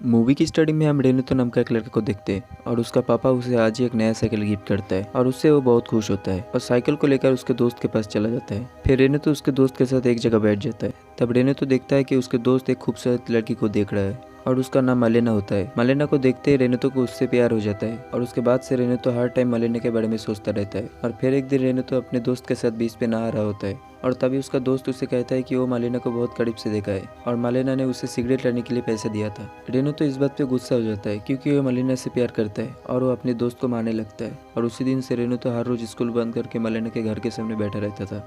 Movie की starting में हम रेनुतो नाम का एक लड़के को देखते हैं और उसका पापा उसे आज ही एक नया साइकिल गिफ्ट करता है और उससे वो बहुत खुश होता है और साइकिल को लेकर उसके दोस्त के पास चला जाता है। फिर रेनुतो उसके दोस्त के साथ एक जगह बैठ जाता है। तब रेनुतो देखता है कि उसके दोस्त एक खूबसूरत लड़की को देख रहा है और उसका नाम मालेना होता है। मालेना को देखते ही रेनुतो को उससे प्यार हो जाता है और उसके बाद से रेनुतो हर टाइम मालेना के बारे में सोचता रहता है। और फिर एक दिन रेनुतो अपने दोस्त के साथ बीच पे नहा रहा होता है और तभी उसका दोस्त उसे कहता है कि वो मालेना को बहुत करीब से देखा है और मालेना ने उसे सिगरेट लेने के लिए पैसे दिया था। रेनुतो इस बात पे गुस्सा हो जाता है क्योंकि वो मालेना से प्यार करता है और वो अपने दोस्त को मारने लगता है। और उसी दिन से रेनुतो हर रोज स्कूल बंद करके मालेना के घर के सामने बैठा रहता था।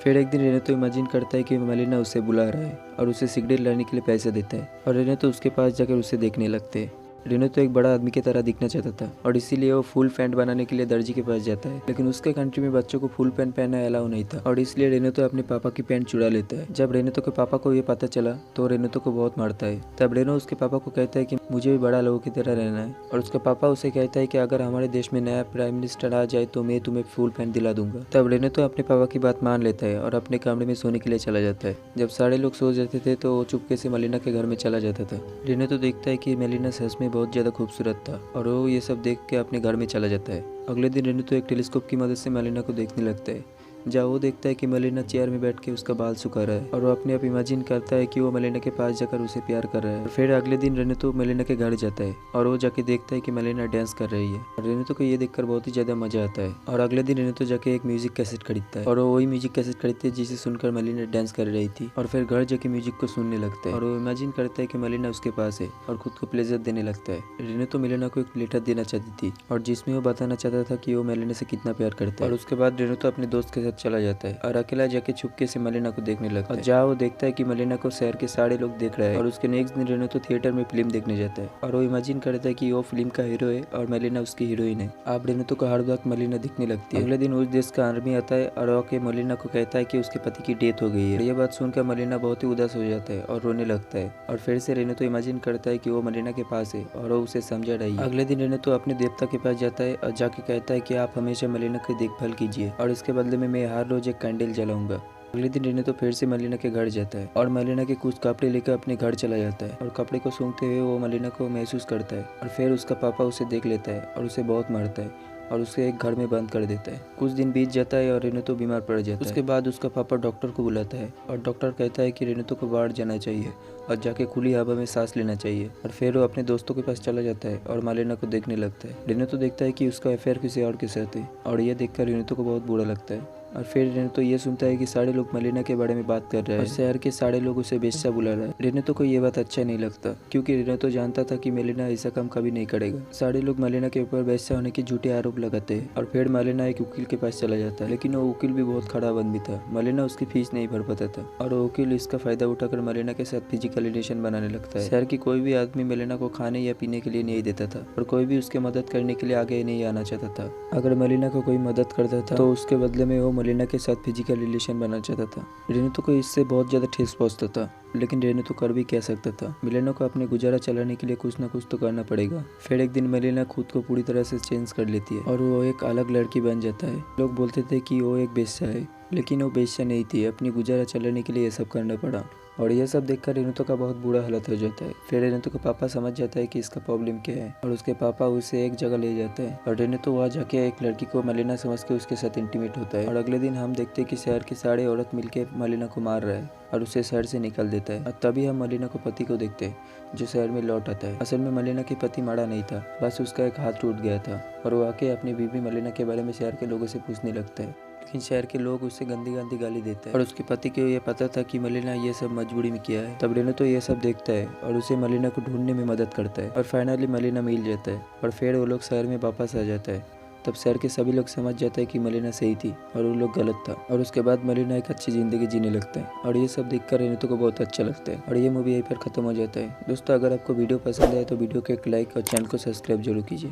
फिर एक दिन रेनुतो इमेजिन करता है कि मालेना उसे बुला रहा है और उसे सिगरेट लाने के लिए पैसे देता है और रेनुतो उसके पास जाकर उसे देखने लगते हैं। रेनुतो एक बड़ा आदमी की तरह दिखना चाहता था और इसीलिए वो फुल पैंट बनाने के लिए दर्जी के पास जाता है, लेकिन उसके कंट्री में बच्चों को फुल पैंट पहनना अलाउ नहीं था और इसलिए रेनुतो अपने पापा की पैंट चुरा लेता है। जब रेनुतो के पापा को ये पता चला तो रेनुतो को बहुत मारता है। तब रेनो उसके पापा को कहता है कि मुझे भी बड़ा लोगों की तरह रहना है और उसके पापा उसे कहता है कि अगर हमारे देश में नया प्राइम मिनिस्टर आ जाए तो मैं तुम्हें फुल पैंट दिला दूंगा। तब रेनुतो अपने पापा की बात मान लेता है और अपने कमरे में सोने के लिए चला जाता है। जब सारे लोग सो जाते थे तो वो चुपके से मलिना के घर में चला जाता था। रेनुतो देखता है कि मलिना सच में बहुत ज्यादा खूबसूरत था और वो ये सब देख के अपने घर में चला जाता है। अगले दिन रेनुतो एक टेलीस्कोप की मदद से मलिना को देखने लगता है, जहाँ वो देखता है कि मलिना चेयर में बैठ के उसका बाल सुखा रहा है और वो अपने आप इमेजिन करता है कि वो मलिना के पास जाकर उसे प्यार कर रहा है। और फिर अगले दिन रेनुतो मलिना के घर जाता है और वो जाके देखता है कि मलिना डांस कर रही है और रेनुतो को ये देखकर बहुत ही ज्यादा मजा आता है। और अगले दिन रेनुतो जाके एक म्यूजिक कैसेट खरीदता है और वो वही म्यूजिक कैसेट खरीदती है जिसे सुनकर मलिना डांस कर रही थी और फिर घर जाके म्यूजिक को सुनने लगता है और वो इमेजिन करता है कि मलिना उसके पास है और खुद को प्लेजर देने लगता है। रेनुतो मलिना को एक लेटर देना चाहती थी और जिसमें वो बताना चाहता था कि वो मलिना से कितना प्यार करता है। और उसके बाद रेनुतो अपने दोस्त के साथ चला जाता है और अकेला जाके चुपके से मलिना को देखने लगता है। जहाँ वो देखता है कि मलिना को शहर के सारे लोग देख रहे हैं और उसके नेक्स्ट दिन रेनुतो थिएटर में फिल्म देखने जाता है और वो इमेजिन करता है कि वो फिल्म का हीरो है और मलिना उसकी हीरोइन है। अब रेनुतो को हर वक्त मलिना दिखने लगती है। अगले दिन उस देश का आर्मी आता है और वो मलिना को कहता है कि उसके पति की डेथ हो गई है। ये बात सुनकर मलिना बहुत ही उदास हो जाता है और रोने लगता है और फिर से रेनुतो इमेजिन करता है कि वो मलिना के पास है और वो उसे समझा रही है। अगले दिन रेनुतो अपने देवता के पास जाता है और जाके कहता है कि आप हमेशा मलिना की देखभाल कीजिए और इसके बदले में मैं हर रोज एक कैंडल जलाऊंगा। अगले दिन रेनुतो फिर से मलिना के घर जाता है और मलिना के कुछ कपड़े लेकर अपने घर चला जाता है और कपड़े को सूंघते हुए वो मलिना को महसूस करता है और फिर उसका पापा उसे देख लेता है और उसे बहुत मारता है और उसे एक घर में बंद कर देता है। कुछ दिन बीत जाता है और रेनुतो बीमार पड़ जाता है। उसके बाद उसका पापा डॉक्टर को बुलाता है और डॉक्टर कहता है कि रेनुतो को बाहर जाना चाहिए और जाके खुली हवा में सांस लेना चाहिए। और फिर वो अपने दोस्तों के पास चला जाता है और मलिना को देखने लगता है। रेनुतो देखता है कि उसका अफेयर किसी और के साथ है और यह देखकर रेनुतो को बहुत बुरा लगता है। और फिर रेनुतो ये सुनता है कि सारे लोग मलिना के बारे में बात कर रहे हैं और शहर के सारे लोग उसे बेश्या बुला रहे हैं। रेनुतो को ये बात अच्छा नहीं लगता क्योंकि रेनुतो जानता था कि मलिना ऐसा काम कभी नहीं करेगा। सारे लोग मलिना के ऊपर बेश्या होने के झूठे आरोप लगाते हैं और फिर मलिना एक वकील के पास चला जाता है, लेकिन वो वकील भी बहुत खराब आदमी था। मलिना उसकी फीस नहीं भर पाता था और वो वकील इसका फायदा उठाकर मलिना के साथ फिजिकल रिलेशन बनाने लगता है। शहर की कोई भी आदमी मलिना को खाने या पीने के लिए नहीं देता था और कोई भी उसके मदद करने के लिए आगे नहीं आना चाहता था। अगर मलिना को कोई मदद करता था तो उसके बदले में वो मलिना के साथ फिजिकल रिलेशन बनाना चाहता था। रेनुतो को इससे बहुत ज्यादा ठेस पहुंचता था, लेकिन रेनुतो कर भी क्या सकता था। मलिना को अपने गुजारा चलाने के लिए कुछ ना कुछ तो करना पड़ेगा। फिर एक दिन मलिना खुद को पूरी तरह से चेंज कर लेती है और वो एक अलग लड़की बन जाता है। लोग बोलते थे कि वो एक बेश्या है, लेकिन वो बेश्या नहीं थी। अपनी गुजारा चलाने के लिए ये सब करना पड़ा और यह सब देखकर रेनुतो का बहुत बुरा हालत हो जाता है। फिर रेनुतो का पापा समझ जाता है कि इसका प्रॉब्लम क्या है और उसके पापा उसे एक जगह ले जाते हैं और रेनुतो वहाँ जाके एक लड़की को मलिना समझ के उसके साथ इंटीमेट होता है। और अगले दिन हम देखते हैं कि शहर के सारे औरत मिलके मलिना को मार रहा है और उसे शहर से निकाल देता है। और तभी हम मलिना को पति को देखते हैं जो शहर में लौट आता है। असल में मलिना के पति मारा नहीं था, बस उसका एक हाथ टूट गया था और वो आके अपनी बीवी मलिना के बारे में शहर के लोगों से पूछने लगता है, लेकिन शहर के लोग उसे गंदी गंदी गाली देते हैं और उसके पति को यह पता था कि मलिना ये सब मजबूरी में किया है। तब रेनुतो ये सब देखता है और उसे मलिना को ढूंढने में मदद करता है और फाइनली मलिना मिल जाता है और फिर वो लोग शहर में वापस आ जाता है। तब शहर के सभी लोग समझ जाता है कि मलिना सही थी और वो लोग गलत था और उसके बाद मलिना एक अच्छी जिंदगी जीने लगता है और ये सब देखकर रेनुतो को बहुत अच्छा लगता है और ये मूवी यहीं पर खत्म हो जाता है। दोस्तों, अगर आपको वीडियो पसंद आए तो वीडियो को एक लाइक और चैनल को सब्सक्राइब जरूर कीजिए।